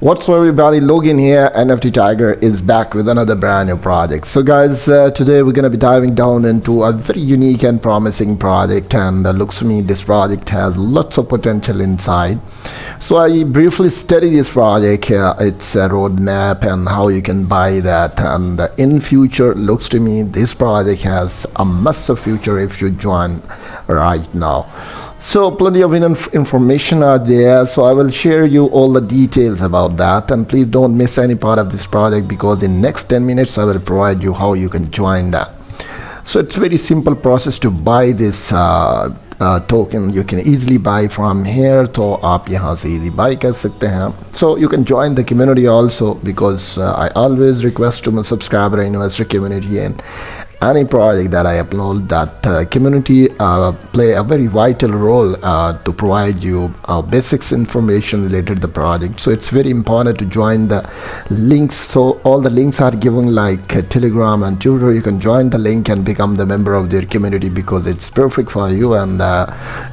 What's up everybody, Logan here. NFT Tiger is back with another brand new project. So guys, today we're going to be diving down into a very unique and promising project, and looks to me this project has lots of potential inside. So I briefly studied this project, its roadmap and how you can buy that, and in future looks to me this project has a massive future if you join right now. So plenty of information are there, so I will share you all the details about that, and please don't miss any part of this project because in next 10 minutes I will provide you how you can join that. So it's very simple process to buy this token. You can easily buy from here, तो आप यहाँ से easy buy कर सकते हैं. So you can join the community also, because I always request to my subscriber investor community and any project that I upload, that community play a very vital role to provide you basics information related to the project. So it's very important to join the links. So all the links are given like Telegram and Twitter. You can join the link and become the member of their community because it's perfect for you, and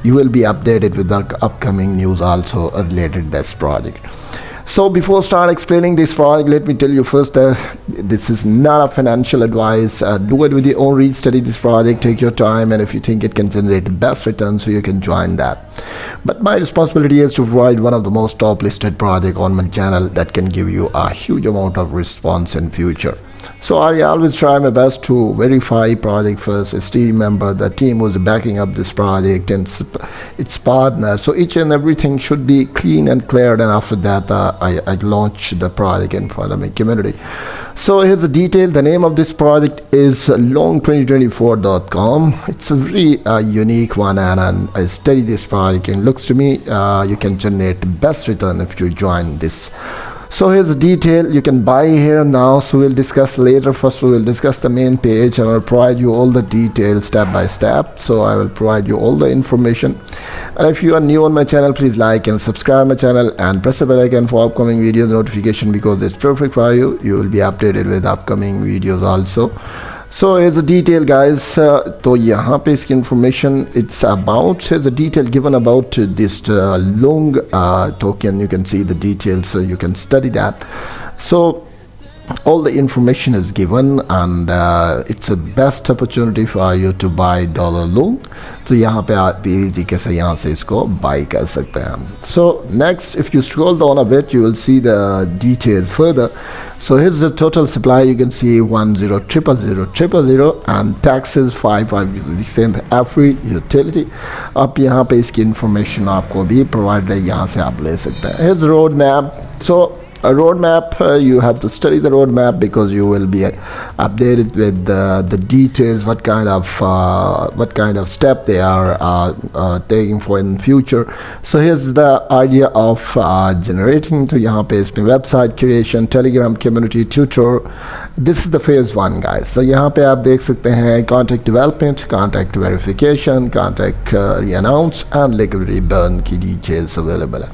you will be updated with the upcoming news also related to this project. So before start explaining this project, let me tell you first that this is not a financial advice. Do it with your own research, study this project, take your time, and if you think it can generate the best return, so you can join that. But my responsibility is to provide one of the most top listed project on my channel that can give you a huge amount of response in future. So I always try my best to verify project first, its team member, the team who's backing up this project, and its partner. So each and everything should be clean and cleared, and after that I launch the project in front of my community. So here's the detail. The name of this project is long2024.com. It's a very unique one, and I study this project, and it looks to me you can generate the best return if you join this. So here's the detail. You can buy here now, so we'll discuss later. First we will discuss the main page, and I'll provide you all the details step by step. So I will provide you all the information, and if you are new on my channel, please like and subscribe my channel and press the bell icon for upcoming video notification, because it's perfect for you. You will be updated with upcoming videos also. So here's the detail guys. तो यहाँ पे इसकी information it's about, here's the detail given about this long token. You can see the details, so you can study that. So all the information is given, and it's a best opportunity for you to buy dollar long. तो यहाँ पे आप भी तरीके से यहाँ से इसको buy कर सकते हैं. So next, if you scroll down a bit, you will see the detail further. So here's the total supply. You can see 10,000,000 and taxes 5% every utility. आप यहाँ पे इसकी information आपको भी provide है, यहाँ से आप ले सकते हैं. Here's the roadmap. So a roadmap, you have to study the roadmap because you will be updated with the details, what kind of step they are taking for in future. So here's the idea of generating. तो यहाँ पे इसमें website creation, Telegram community, Twitter. This is the phase 1 guys. So यहाँ पे आप देख सकते हैं contract development, contract verification, contract re-announce and liquidity burn की details available है.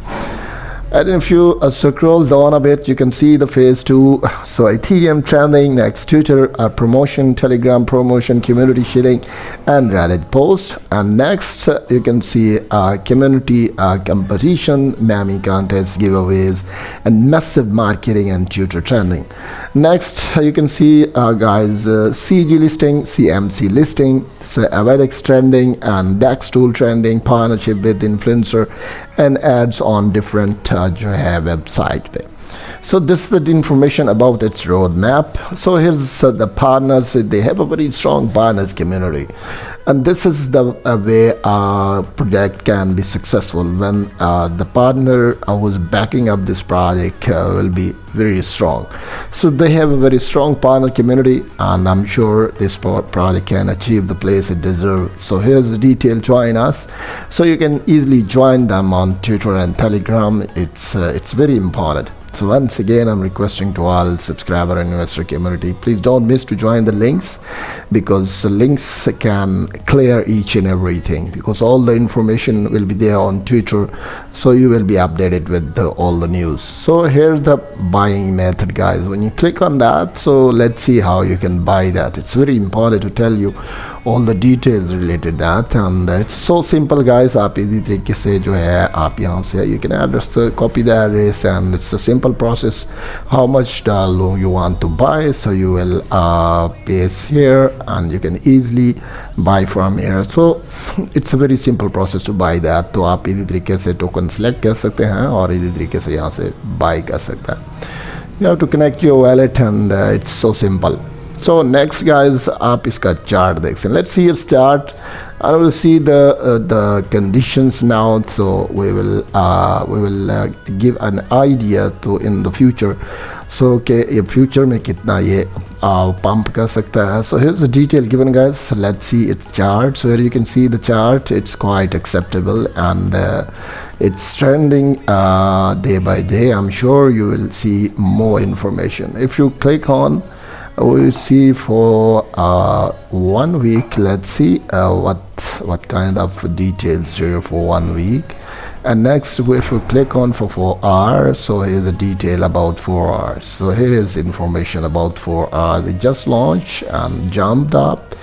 And if you scroll down a bit, you can see the phase 2. So Ethereum trending, next Twitter promotion, Telegram promotion, community sharing, and Reddit post. And next you can see community competition, meme contests, giveaways, and massive marketing and Twitter trending. Next you can see guys, CG listing, CMC listing, so Avadex trending, and DEX tool trending, partnership with influencer, and ads on different जो है website पे. So this is the information about its roadmap. So here's the partners. They have a very strong partners community, and this is the way a project can be successful when the partner who's backing up this project will be very strong. So they have a very strong partner community, and I'm sure this project can achieve the place it deserves. So here's the detail. Join us, so you can easily join them on Twitter and Telegram. It's very important. So once again, I'm requesting to all subscriber and investor community, please don't miss to join the links, because the links can clear each and everything, because all the information will be there on Twitter, so you will be updated with all the news. So here's the buying method guys. When you click on that, so let's see how you can buy that. It's very important to tell you all the details related that, and it's so simple guys. आप इसी तरीके से जो है आप यहाँ से you can address the copy the address, and it's a simple simple process. How much loan you want to buy, so you will paste here and you can easily buy from here. So it's a very simple process to buy that. तो आप इसी तरीके से token select कर सकते हैं और इसी तरीके से यहाँ से बाय कर सकते हैं. You have to connect your wallet and it's so simple. So next guys, आप इसका chart देख सकते हैं. Let's see its chart. I will see the conditions now. So we will give an idea to in the future. So कि ये future में कितना ये pump कर सकता है. So here's the detail given guys. Let's see its chart. So here you can see the chart. It's quite acceptable and it's trending day by day. I'm sure you will see more information. If you click on, we will see for 1 week. Let's see what kind of details here for 1 week. And next, if we click on for 4 hours, so here's a detail about 4 hours. So here is information about 4 hours. It just launched and jumped up.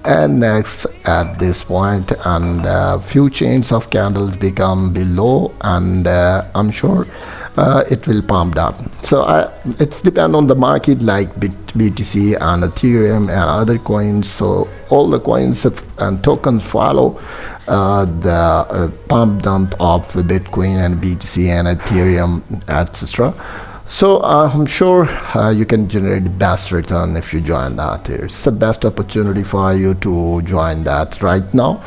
And next at this point, and few chains of candles become below, and I'm sure it will pump up. So it's depend on the market, like BTC and Ethereum and other coins. So all the coins and tokens follow the pump dump of Bitcoin and BTC and Ethereum, etc. So I'm sure you can generate the best return if you join that. It's the best opportunity for you to join that right now.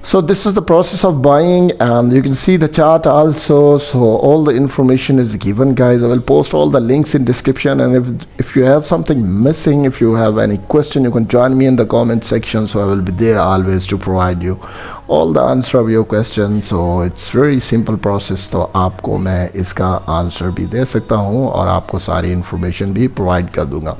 So this is the process of buying, and you can see the chart also. So all the information is given guys. I will post all the links in description, and if you have something missing, if you have any question, you can join me in the comment section. So I will be there always to provide you all the answer of your question. So it's very simple process. तो आपको मैं इसका answer भी दे सकता हूँ और आपको सारी information भी provide कर दूँगा.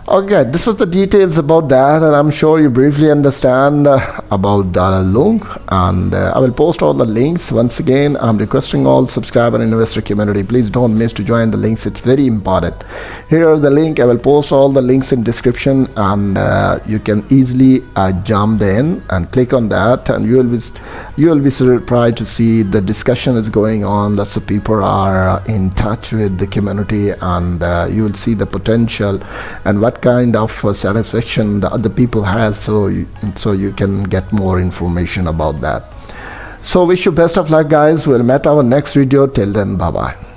Okay, this was the details about that, and I'm sure you briefly understand about Loan, and I will post all the links. Once again, I'm requesting all subscriber and investor community, please don't miss to join the links. It's very important. Here are the link. I will post all the links in description, and you can easily jump in and click on that, and you will be surprised to see the discussion is going on. Lots of people are in touch with the community, and you will see the potential and what kind of satisfaction the other people has, so you can get more information about that. So wish you best of luck guys. We'll meet our next video. Till then, bye bye.